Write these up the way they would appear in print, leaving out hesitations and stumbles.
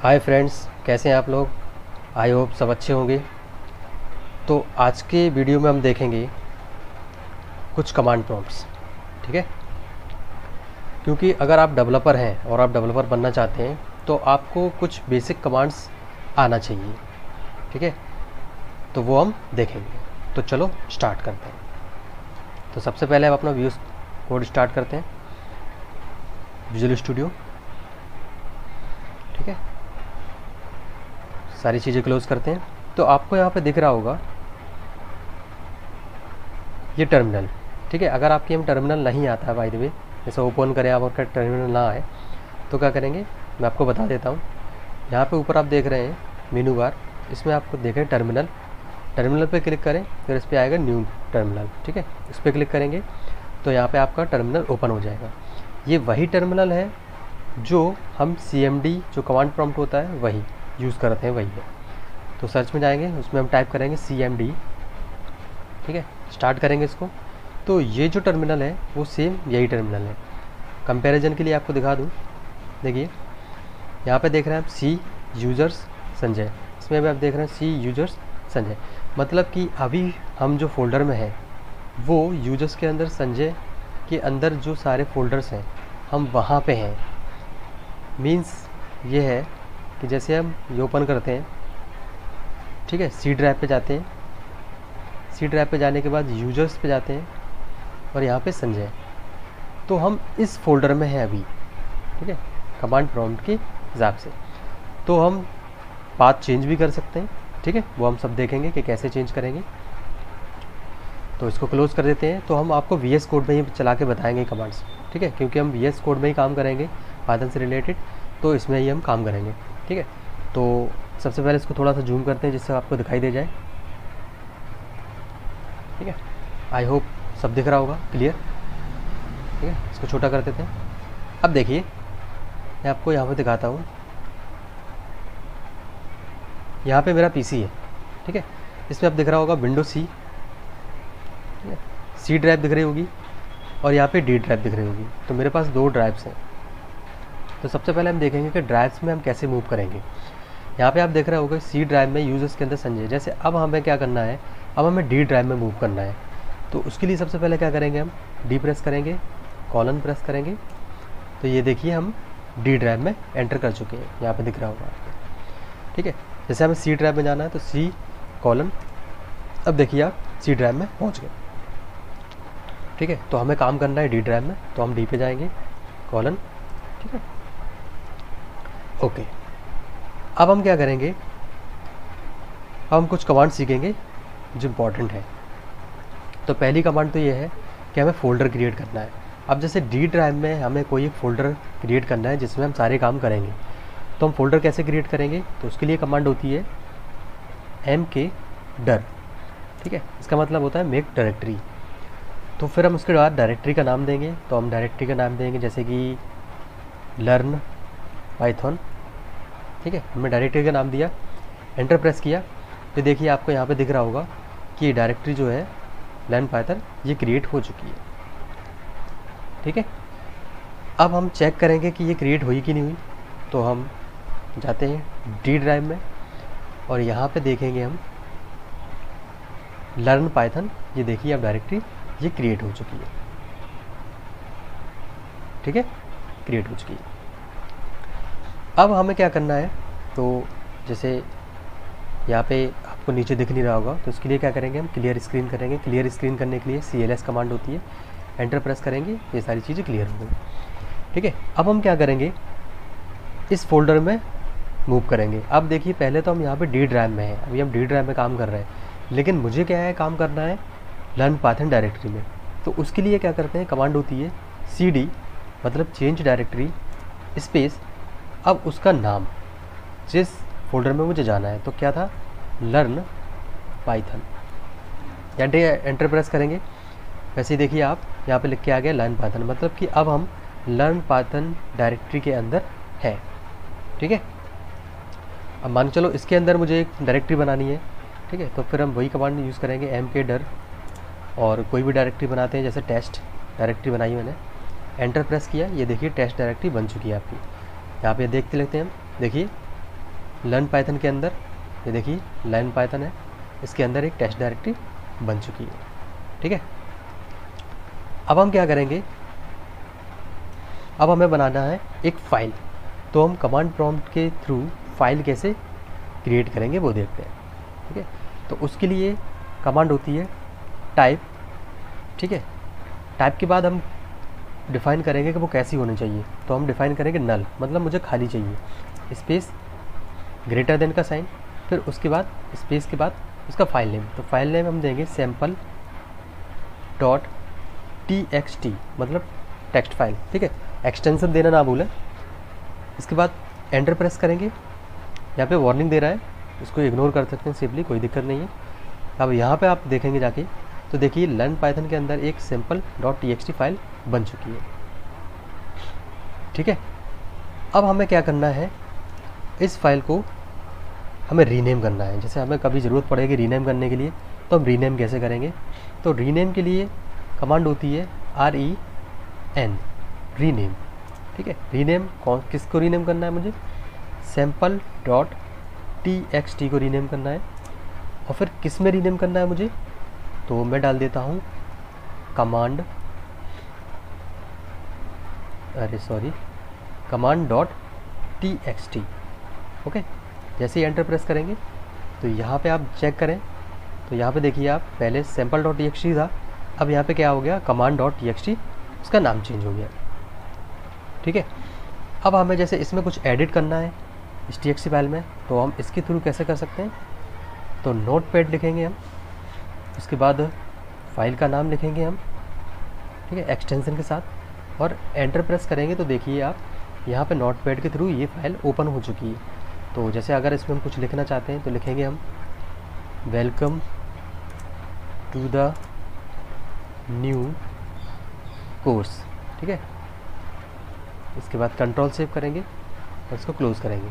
Hi friends, कैसे हैं आप लोग। आई होप सब अच्छे होंगे। तो आज के वीडियो में हम देखेंगे कुछ कमांड प्रॉम्प्ट्स। ठीक है, क्योंकि अगर आप डेवलपर हैं और आप डेवलपर बनना चाहते हैं तो आपको कुछ बेसिक कमांड्स आना चाहिए। ठीक है, तो वो हम देखेंगे। तो चलो स्टार्ट करते हैं। तो सबसे पहले हम अपना व्यूज़ कोड स्टार्ट करते हैं, विजुअल स्टूडियो। ठीक है, सारी चीज़ें क्लोज करते हैं। तो आपको यहाँ पे दिख रहा होगा ये टर्मिनल। ठीक है, अगर आपके में टर्मिनल नहीं आता है, बाय द वे, जैसे ओपन करें आप और टर्मिनल ना आए तो क्या करेंगे, मैं आपको बता देता हूँ। यहाँ पे ऊपर आप देख रहे हैं मेनू बार, इसमें आपको देखें टर्मिनल। टर्मिनल पे क्लिक करें, फिर इस पर आएगा न्यू टर्मिनल। ठीक है, इस पर क्लिक करेंगे तो यहाँ पे आपका टर्मिनल ओपन हो जाएगा। ये वही टर्मिनल है जो हम CMD जो कमांड प्रॉम्प्ट होता है वही यूज़ करते हैं, वही है। तो सर्च में जाएंगे, उसमें हम टाइप करेंगे CMD। ठीक है, स्टार्ट करेंगे इसको। तो ये जो टर्मिनल है वो सेम यही टर्मिनल है। कंपैरिजन के लिए आपको दिखा दूँ, देखिए यहाँ पे देख रहे हैं आप C यूज़र्स संजय, इसमें भी आप देख रहे हैं C यूज़र्स संजय। मतलब कि अभी हम जो फोल्डर में हैं वो यूज़र्स के अंदर संजय के अंदर जो सारे फोल्डर्स हैं हम वहाँ पे हैं। मीन्स ये है कि जैसे हम ये ओपन करते हैं, ठीक है, C ड्राइव पे जाते हैं, C ड्राइव पे जाने के बाद यूज़र्स पे जाते हैं और यहाँ पे संजय, तो हम इस फोल्डर में हैं अभी। ठीक है, कमांड प्रॉम्प्ट के हिसाब से। तो हम पाथ चेंज भी कर सकते हैं। ठीक है, वो हम सब देखेंगे कि कैसे चेंज करेंगे। तो इसको क्लोज कर देते हैं। तो हम आपको VS कोड में ही चला के बताएंगे कमांड्स। ठीक है, क्योंकि हम VS कोड में ही काम करेंगे पाइथन से रिलेटेड, तो इसमें ही हम काम करेंगे। ठीक है, तो सबसे पहले इसको थोड़ा सा जूम करते हैं जिससे आपको दिखाई दे जाए। ठीक है, आई होप सब दिख रहा होगा क्लियर। ठीक है, इसको छोटा कर देते हैं। अब देखिए, मैं आपको यहाँ पे दिखाता हूँ। यहाँ पे मेरा PC है। ठीक है, इसमें अब दिख रहा होगा विंडो C। ठीक है, C ड्राइव दिख रही होगी और यहाँ पे D ड्राइव दिख रही होगी। तो मेरे पास 2 ड्राइव्स हैं। तो सबसे पहले हम देखेंगे कि ड्राइव्स में हम कैसे मूव करेंगे। यहाँ पे आप देख रहे होगा C ड्राइव में यूज़र्स के अंदर संजय। जैसे अब हमें क्या करना है, अब हमें D ड्राइव में मूव करना है। तो उसके लिए सबसे पहले क्या करेंगे, हम D प्रेस करेंगे, कॉलन प्रेस करेंगे। तो ये देखिए हम D ड्राइव में एंटर कर चुके हैं, यहाँ पे दिख रहा होगा आपको। ठीक है, जैसे हमें C ड्राइव में जाना है तो C कॉलन, अब देखिए आप C ड्राइव में पहुँच गए। ठीक है, तो हमें काम करना है D ड्राइव में, तो हम D पे जाएंगे, कॉलन। ठीक है, ओके। अब हम क्या करेंगे, अब हम कुछ कमांड सीखेंगे जो इम्पोर्टेंट है। तो पहली कमांड तो ये है कि हमें फ़ोल्डर क्रिएट करना है। अब जैसे D ड्राइव में हमें कोई एक फ़ोल्डर क्रिएट करना है जिसमें हम सारे काम करेंगे। तो हम फ़ोल्डर कैसे क्रिएट करेंगे, तो उसके लिए कमांड होती है mkdir। ठीक है, इसका मतलब होता है मेक डायरेक्टरी। तो फिर हम उसके बाद डायरेक्टरी का नाम देंगे। तो हम डायरेक्टरी का नाम देंगे जैसे कि लर्न पाइथन। ठीक है, हमने डायरेक्टरी का नाम दिया, एंटर प्रेस किया। तो देखिए आपको यहाँ पे दिख रहा होगा कि डायरेक्टरी जो है लर्न पाइथन ये क्रिएट हो चुकी है। ठीक है, अब हम चेक करेंगे कि ये क्रिएट हुई कि नहीं हुई। तो हम जाते हैं D ड्राइव में और यहाँ पे देखेंगे हम लर्न पाइथन। ये देखिए अब डायरेक्टरी ये क्रिएट हो चुकी है। ठीक है, क्रिएट हो चुकी है। अब हमें क्या करना है, तो जैसे यहाँ पे आपको नीचे दिख नहीं रहा होगा, तो इसके लिए क्या करेंगे, हम क्लियर स्क्रीन करेंगे। क्लियर स्क्रीन करने के लिए CLS कमांड होती है, एंटर प्रेस करेंगे, ये सारी चीज़ें क्लियर हो गई। ठीक है, अब हम क्या करेंगे, इस फोल्डर में मूव करेंगे। अब देखिए पहले तो हम यहाँ पे D ड्राइव में हैं, अभी हम D ड्राइव में काम कर रहे हैं, लेकिन मुझे क्या है, काम करना है लर्न पाइथन डायरेक्टरी में। तो उसके लिए क्या करते हैं, कमांड होती है CD, मतलब चेंज डायरेक्टरी स्पेस, अब उसका नाम जिस फोल्डर में मुझे जाना है, तो क्या था, लर्न पाइथन। एंटर प्रेस करेंगे, वैसे ही देखिए आप यहाँ पे लिख के आ गया लर्न पाइथन, मतलब कि अब हम लर्न पाइथन डायरेक्टरी के अंदर है। ठीक है, अब मान चलो इसके अंदर मुझे एक डायरेक्टरी बनानी है। ठीक है, तो फिर हम वही कमांड यूज़ करेंगे mkdir, और कोई भी डायरेक्टरी बनाते हैं, जैसे टेस्ट डायरेक्टरी बनाई मैंने, एंटर प्रेस किया, ये देखिए टेस्ट डायरेक्टरी बन चुकी है आपकी। यहाँ पे देखते लेते हैं हम, देखिए लर्न पाइथन के अंदर ये देखिए लर्न पाइथन है, इसके अंदर एक टेस्ट डायरेक्टरी बन चुकी है। ठीक है, अब हम क्या करेंगे, अब हमें बनाना है एक फ़ाइल। तो हम कमांड प्रॉम्प्ट के थ्रू फाइल कैसे क्रिएट करेंगे वो देखते हैं। ठीक है, तो उसके लिए कमांड होती है टाइप। ठीक है, टाइप के बाद हम डिफ़ाइन करेंगे कि वो कैसी होनी चाहिए। तो हम डिफ़ाइन करेंगे नल, मतलब मुझे खाली चाहिए, स्पेस ग्रेटर देन का साइन, फिर उसके बाद स्पेस के बाद उसका फाइल नेम। तो फाइल नेम हम देंगे सैम्पल डॉट txt, मतलब टेक्स्ट फाइल। ठीक है, एक्सटेंशन देना ना भूलें। इसके बाद एंटर प्रेस करेंगे। यहाँ पे वार्निंग दे रहा है, इसको इग्नोर कर सकते हैं सिंपली, कोई दिक्कत नहीं है। अब यहाँ पे आप देखेंगे जाके तो देखिए लर्न पाइथन के अंदर एक सिंपल डॉट txt फाइल बन चुकी है। ठीक है, अब हमें क्या करना है, इस फाइल को हमें रीनेम करना है। जैसे हमें कभी ज़रूरत पड़ेगी रीनेम करने के लिए, तो हम रीनेम कैसे करेंगे। तो रीनेम के लिए कमांड होती है REN, रीनेम। ठीक है, रीनेम किसको रीनेम करना है, मुझे सैम्पल डॉट txt को रीनेम करना है। और फिर किस में रीनेम करना है मुझे, तो मैं डाल देता हूँ कमांड डॉट txt। ओके, जैसे ही एंटर प्रेस करेंगे तो यहाँ पे आप चेक करें, तो यहाँ पे देखिए आप पहले सैम्पल डॉट txt था, अब यहाँ पे क्या हो गया, कमांड डॉट txt, उसका नाम चेंज हो गया। ठीक है, अब हमें जैसे इसमें कुछ एडिट करना है इस txt फाइल में, तो हम इसके थ्रू कैसे कर सकते हैं। तो नोटपैड लिखेंगे हम, उसके बाद फाइल का नाम लिखेंगे हम, ठीक है, एक्सटेंशन के साथ, और एंटर प्रेस करेंगे। तो देखिए आप यहाँ पे नोटपैड के थ्रू ये फाइल ओपन हो चुकी है। तो जैसे अगर इसमें हम कुछ लिखना चाहते हैं तो लिखेंगे हम welcome to the new course. ठीक है, इसके बाद कंट्रोल सेव करेंगे और इसको क्लोज़ करेंगे।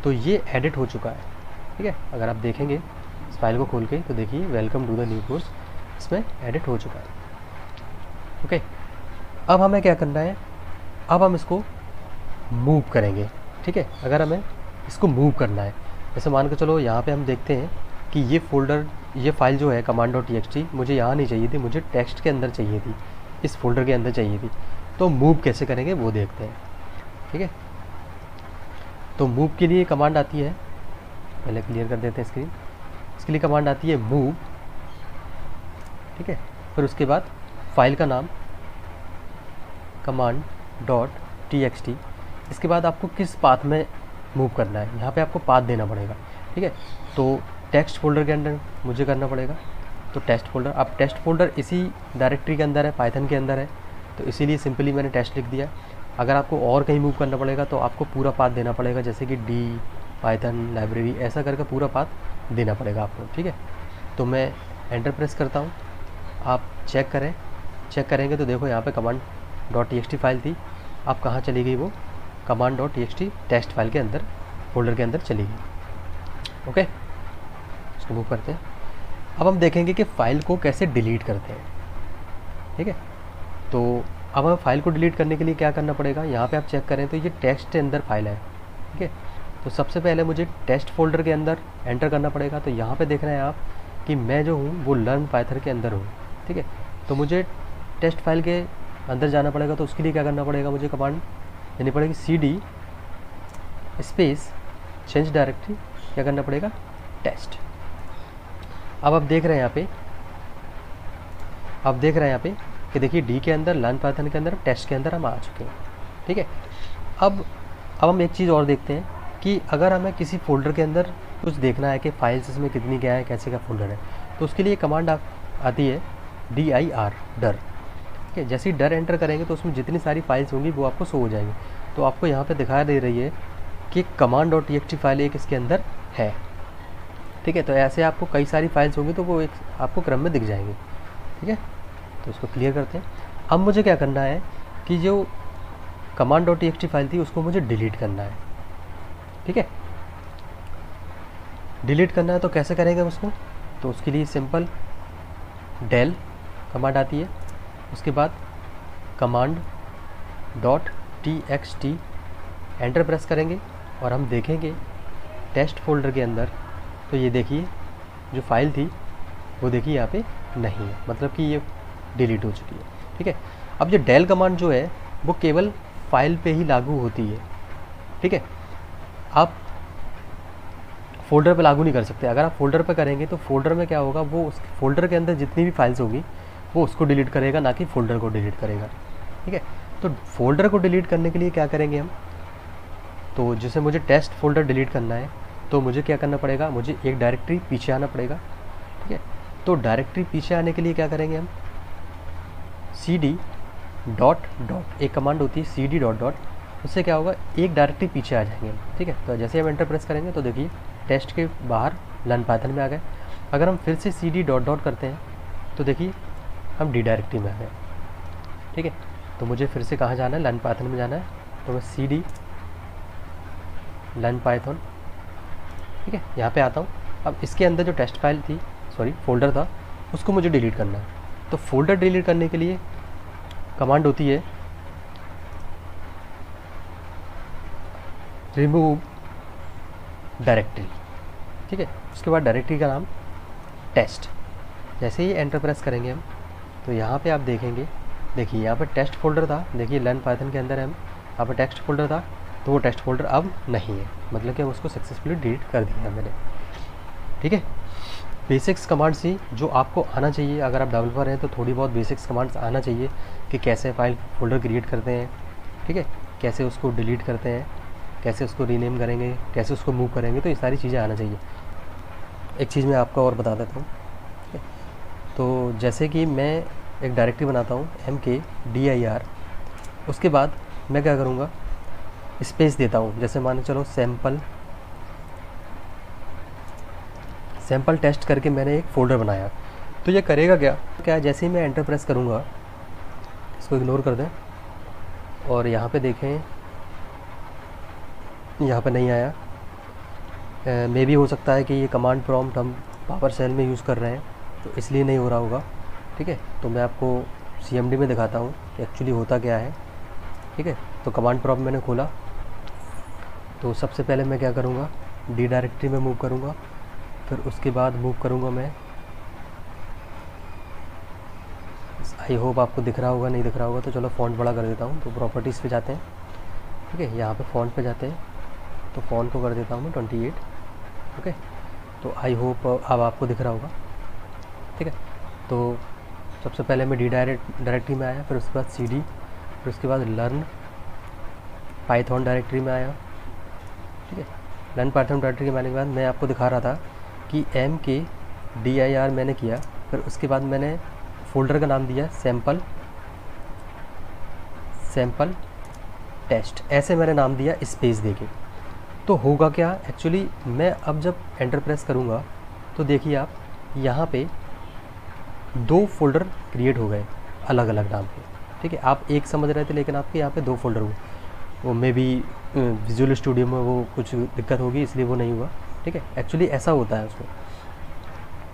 तो ये एडिट हो चुका है। ठीक है, अगर आप देखेंगे इस फाइल को खोल के तो देखिए welcome to the new course इसमें एडिट हो चुका है। ओके, अब हमें क्या करना है, अब हम इसको मूव करेंगे। ठीक है, अगर हमें इसको मूव करना है, जैसे मान के चलो यहाँ पे हम देखते हैं कि ये फोल्डर, ये फाइल जो है कमांड डॉट txt मुझे यहाँ नहीं चाहिए थी, मुझे टेक्स्ट के अंदर चाहिए थी, इस फोल्डर के अंदर चाहिए थी। तो मूव कैसे करेंगे वो देखते हैं। ठीक है, तो मूव के लिए कमांड आती है, पहले क्लियर कर देते हैं स्क्रीन। इसके लिए कमांड आती है मूव। ठीक है, फिर उसके बाद फाइल का नाम कमांड डॉट txt। इसके बाद आपको किस पाथ में मूव करना है, यहाँ पे आपको पाथ देना पड़ेगा। ठीक है, तो टेक्स्ट फोल्डर के अंदर मुझे करना पड़ेगा, तो टेस्ट फोल्डर, अब टेस्ट फोल्डर इसी डायरेक्टरी के अंदर है, पाइथन के अंदर है, तो इसीलिए सिंपली मैंने टेस्ट लिख दिया। अगर आपको और कहीं मूव करना पड़ेगा तो आपको पूरा पाथ देना पड़ेगा, जैसे कि डी पाइथन लाइब्रेरी ऐसा करके पूरा पाथ देना पड़ेगा आपको। ठीक है, तो मैं एंटर प्रेस करता हूँ, आप चेक करें, चेक करेंगे तो देखो यहाँ पे कमांड डॉट txt फाइल थी, आप कहाँ चली गई, वो command dot txt text file के अंदर फोल्डर के अंदर चली गई। ओके, इसको मूव करते हैं। अब हम देखेंगे कि फ़ाइल को कैसे डिलीट करते हैं। ठीक है, तो अब हमें फ़ाइल को डिलीट करने के लिए क्या करना पड़ेगा, यहाँ पे आप चेक करें तो ये टेक्स्ट के अंदर फाइल है। ठीक है, तो सबसे पहले मुझे टेस्ट फोल्डर के अंदर एंटर करना पड़ेगा। तो यहाँ पे देख रहे हैं आप कि मैं जो हूँ वो लर्न पाइथन के अंदर हूँ। ठीक है, तो मुझे टेस्ट फाइल के अंदर जाना पड़ेगा, तो उसके लिए क्या करना पड़ेगा, मुझे कमांड देनी पड़ेगी cd स्पेस चेंज डायरेक्टरी, क्या करना पड़ेगा, टेस्ट। अब आप देख रहे हैं यहाँ पे, आप देख रहे हैं यहाँ पे कि देखिए डी के अंदर, लर्न पाइथन के अंदर, टेस्ट के अंदर हम आ चुके हैं। ठीक है, अब हम एक चीज़ और देखते हैं कि अगर हमें किसी फोल्डर के अंदर कुछ देखना है कि फाइल्स इसमें कितनी क्या है, कैसे का फोल्डर है, तो उसके लिए कमांड आती है dir डर। ठीक है, जैसे ही डर एंटर करेंगे तो उसमें जितनी सारी फाइल्स होंगी वो आपको शो हो जाएंगी। तो आपको यहाँ पे दिखा दे रही है कि कमांड डॉट txt फाइल एक इसके अंदर है। ठीक है, तो ऐसे आपको कई सारी फाइल्स होंगी तो वो एक आपको क्रम में दिख जाएंगी। ठीक है, तो इसको क्लियर करते हैं। अब मुझे क्या करना है कि जो कमांड डॉट txt फाइल थी उसको मुझे डिलीट करना है। ठीक है, डिलीट करना है तो कैसे करेंगे उसको, तो उसके लिए सिंपल del कमांड आती है, उसके बाद command dot txt enter press करेंगे और हम देखेंगे टेस्ट फोल्डर के अंदर, तो ये देखिए जो फाइल थी वो देखिए यहाँ पे नहीं है, मतलब कि ये डिलीट हो चुकी है। ठीक है, अब ये डेल कमांड जो है वो केवल फाइल पे ही लागू होती है। ठीक है, आप फोल्डर पे लागू नहीं कर सकते। अगर आप फोल्डर पे करेंगे तो फोल्डर में क्या होगा, वो उस फोल्डर के अंदर जितनी भी फाइल्स होगी वो उसको डिलीट करेगा, ना कि फोल्डर को डिलीट करेगा। ठीक है, तो फोल्डर को डिलीट करने के लिए क्या करेंगे हम, तो जैसे मुझे टेस्ट फोल्डर डिलीट करना है तो मुझे क्या करना पड़ेगा, मुझे एक डायरेक्टरी पीछे आना पड़ेगा। ठीक है, तो डायरेक्टरी पीछे आने के लिए क्या करेंगे हम, cd डॉट डॉट, एक कमांड होती है cd डॉट डॉट, उससे क्या होगा, एक डायरेक्टरी पीछे आ जाएंगे। ठीक है, तो जैसे हम एंटर प्रेस करेंगे तो देखिए टेस्ट के बाहर लर्न पाइथन में आ गए। अगर हम फिर से cd डॉट डॉट करते हैं तो देखिए हम डी डायरेक्टरी में आ गए। ठीक है, तो मुझे फिर से कहाँ जाना है, लर्न पाइथन में जाना है, तो मैं cd लर्न पाइथन, ठीक है, यहाँ पे आता हूँ। अब इसके अंदर जो टेस्ट फाइल थी, सॉरी फोल्डर था, उसको मुझे डिलीट करना है। तो फोल्डर डिलीट करने के लिए कमांड होती है रिमूव डायरेक्टरी। ठीक है, उसके बाद डायरेक्टरी का नाम टेस्ट। जैसे ही एंटर प्रेस करेंगे हम तो यहाँ पे आप देखेंगे, देखिए यहाँ पे टेस्ट फोल्डर था, देखिए लर्न पाइथन के अंदर है हम, यहाँ पे टेस्ट फोल्डर था, तो वो टेस्ट फोल्डर अब नहीं है, मतलब कि उसको सक्सेसफुली डिलीट कर दिया मैंने। ठीक है, बेसिक्स कमांड्स ही जो आपको आना चाहिए, अगर आप डेवलपर हैं तो थोड़ी बहुत बेसिक्स कमांड्स आना चाहिए कि कैसे फाइल फोल्डर क्रिएट करते हैं। ठीक है, कैसे उसको डिलीट करते हैं, कैसे उसको रीनेम करेंगे, कैसे उसको मूव करेंगे, तो ये सारी चीज़ें आना चाहिए। एक चीज़ मैं आपको और बता देता हूँ। तो जैसे कि मैं एक डायरेक्टरी बनाता हूँ mkdir, उसके बाद मैं क्या करूँगा, स्पेस देता हूँ। जैसे मान के चलो सैम्पल टेस्ट करके मैंने एक फ़ोल्डर बनाया, तो ये करेगा क्या, जैसे ही मैं एंटर प्रेस करूँगा, इसको इग्नोर कर दें और यहाँ पे देखें, यहाँ पे नहीं आया। मे भी हो सकता है कि ये कमांड प्रॉम्प्ट हम पावर शेल में यूज़ कर रहे हैं तो इसलिए नहीं हो रहा होगा। ठीक है, तो मैं आपको cmd में दिखाता हूँ कि एक्चुअली होता क्या है। ठीक है, तो कमांड प्रॉम्प्ट मैंने खोला, तो सबसे पहले मैं क्या करूँगा, डी डायरेक्टरी में मूव करूँगा, फिर उसके बाद मूव करूँगा मैं, आई होप आपको दिख रहा होगा, नहीं दिख रहा होगा तो चलो फ़ॉन्ट बड़ा कर देता हूँ। तो प्रॉपर्टीज़ पे जाते हैं, ठीक है, यहाँ पे फ़ॉन्ट पे जाते हैं, तो फ़ॉन्ट को कर देता हूँ मैं 28। ओके, तो आई होप अब आपको दिख रहा होगा। ठीक है, तो सबसे पहले मैं डी डायरेक्टरी में आया, फिर उसके बाद cd, फिर उसके बाद लर्न पाइथन डायरेक्टरी में आया। ठीक है, लर्न पाइथन डायरेक्टरी में आने के बाद मैं आपको दिखा रहा था कि mkdir मैंने किया, फिर उसके बाद मैंने फ़ोल्डर का नाम दिया सैम्पल टेस्ट, ऐसे मैंने नाम दिया स्पेस देके। तो होगा क्या, एक्चुअली मैं अब जब एंटर प्रेस करूँगा तो देखिए आप यहाँ पे 2 फोल्डर क्रिएट हो गए अलग अलग नाम के। ठीक है, आप एक समझ रहे थे लेकिन आपके यहाँ पे 2 फोल्डर हुए। वो मे बी विजुअल स्टूडियो में वो कुछ दिक्कत होगी इसलिए वो नहीं हुआ। ठीक है, एक्चुअली ऐसा होता है उसमें।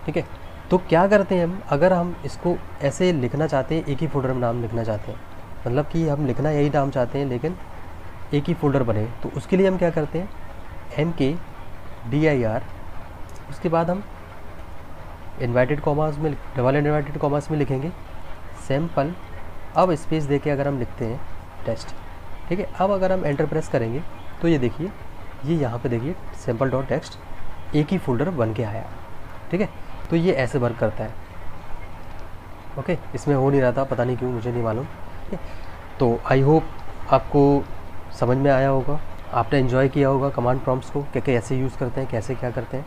ठीक है, तो क्या करते हैं हम, अगर हम इसको ऐसे लिखना चाहते हैं, एक ही फोल्डर में नाम लिखना चाहते हैं, मतलब कि हम लिखना यही नाम चाहते हैं लेकिन एक ही फोल्डर बने, तो उसके लिए हम क्या करते हैं, mkdir, उसके बाद हम इन्वर्टेड कॉमास में, डबल इन्वर्टेड कॉमास में लिखेंगे सैम्पल, अब स्पेस देके अगर हम लिखते हैं टेस्ट। ठीक है, अब अगर हम एंटर प्रेस करेंगे तो ये देखिए, ये यहाँ पे देखिए सैम्पल डॉट टेक्स्ट एक ही फोल्डर बन के आया। ठीक है, तो ये ऐसे वर्क करता है। ओके, इसमें हो नहीं रहा था, पता नहीं क्यों, मुझे नहीं मालूम। ठीक है, तो आई होप आपको समझ में आया होगा, आपने एंजॉय किया होगा कमांड प्रॉम्प्ट्स को, क्या कैसे यूज़ करते हैं, कैसे क्या करते हैं।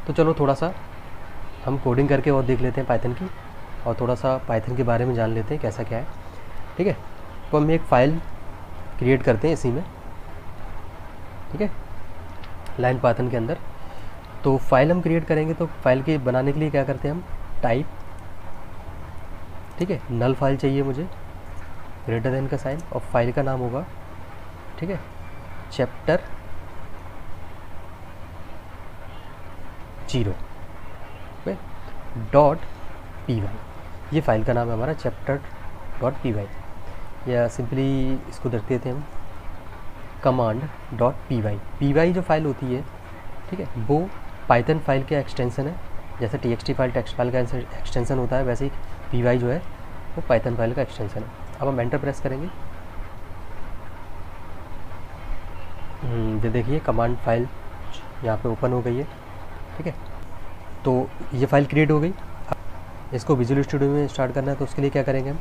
तो चलो थोड़ा सा हम कोडिंग करके और देख लेते हैं पाइथन की, और थोड़ा सा पाइथन के बारे में जान लेते हैं कैसा क्या है। ठीक है, तो हम एक फ़ाइल क्रिएट करते हैं इसी में। ठीक है, लाइन पाइथन के अंदर। तो फाइल हम क्रिएट करेंगे, तो फाइल के बनाने के लिए क्या करते हैं हम, टाइप, ठीक है, नल फाइल चाहिए मुझे, ग्रेटर देन का साइन, और फाइल का नाम होगा, ठीक है, चैप्टर 0 डॉट py, ये फाइल का नाम है हमारा चैप्टर डॉट py, या सिंपली इसको रख देते हैं हम कमांड डॉट py। py जो फाइल होती है ठीक है, वो पाइथन फाइल के एक्सटेंशन है। जैसे txt फाइल टेक्स्ट फाइल का एक्सटेंशन होता है, वैसे ही py जो है वो पाइथन फाइल का एक्सटेंशन है। अब हम एंटर प्रेस करेंगे, ये देखिए कमांड फाइल यहाँ पे ओपन हो गई है। ठीक है, तो ये फाइल क्रिएट हो गई। इसको विजुअल स्टूडियो में स्टार्ट करना है, तो उसके लिए क्या करेंगे हम,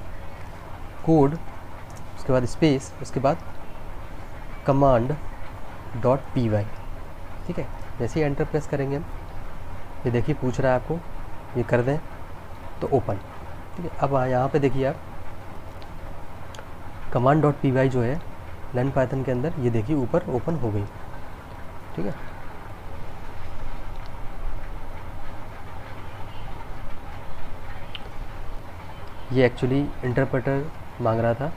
कोड, उसके बाद स्पेस, उसके बाद command.py। ठीक है, जैसे ही एंटर प्रेस करेंगे हम, ये देखिए पूछ रहा है आपको, ये कर दें तो ओपन। ठीक है, अब यहाँ पे देखिए आप command.py जो है लर्न पाइथन के अंदर, ये देखिए ऊपर ओपन हो गई। ठीक है, ये एक्चुअली इंटरप्रेटर मांग रहा था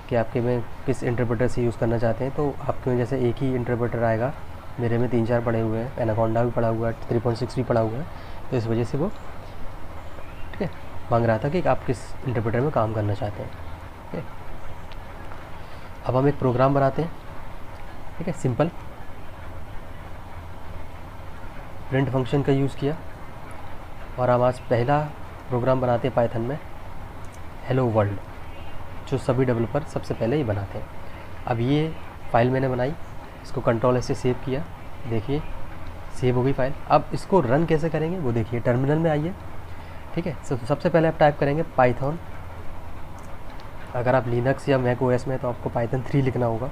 कि आपके में किस इंटरप्रेटर से यूज़ करना चाहते हैं। तो आपके में जैसे एक ही इंटरप्रेटर आएगा, मेरे में 3-4 पड़े हुए हैं, एनाकोंडा भी पड़ा हुआ है, 3.6 भी पड़ा हुआ है, तो इस वजह से वो ठीक है मांग रहा था कि आप किस इंटरप्रेटर में काम करना चाहते हैं। ठीक है, अब हम एक प्रोग्राम बनाते हैं। ठीक है, सिंपल प्रिंट फंक्शन का यूज़ किया, और हम आज पहला प्रोग्राम बनाते हैं पाइथन में, हेलो वर्ल्ड, जो सभी डेवलपर सबसे पहले ही बनाते हैं। अब ये फ़ाइल मैंने बनाई, इसको कंट्रोल से सेव किया, देखिए सेव हो गई फाइल। अब इसको रन कैसे करेंगे वो देखिए, टर्मिनल में आइए। ठीक है, सबसे पहले आप टाइप करेंगे पाइथन। अगर आप लिनक्स या मैक ओएस में है तो आपको पाइथन 3 लिखना होगा,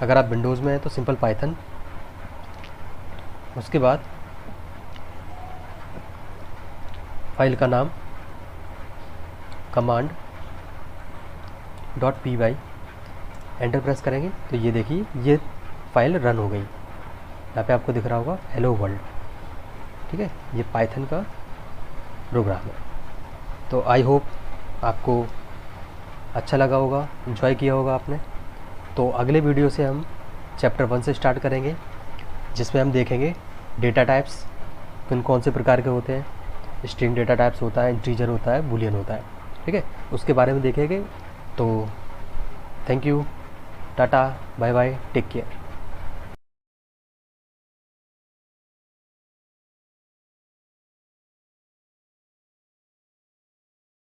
अगर आप विंडोज़ में है तो सिंपल पाइथन। उसके बाद फाइल का नाम command.py, एंटर प्रेस करेंगे तो ये देखिए ये फाइल रन हो गई। यहाँ पे आपको दिख रहा होगा हेलो वर्ल्ड। ठीक है, ये पाइथन का प्रोग्राम है। तो आई होप आपको अच्छा लगा होगा, एंजॉय किया होगा आपने। तो अगले वीडियो से हम चैप्टर 1 से स्टार्ट करेंगे, जिसमें हम देखेंगे डेटा टाइप्स कौन से प्रकार के होते हैं। स्ट्रिंग डेटा टाइप्स होता है, इंटीजर होता है, बूलियन होता है। ठीक है, उसके बारे में देखेंगे। तो thank you, tata, bye bye, take care.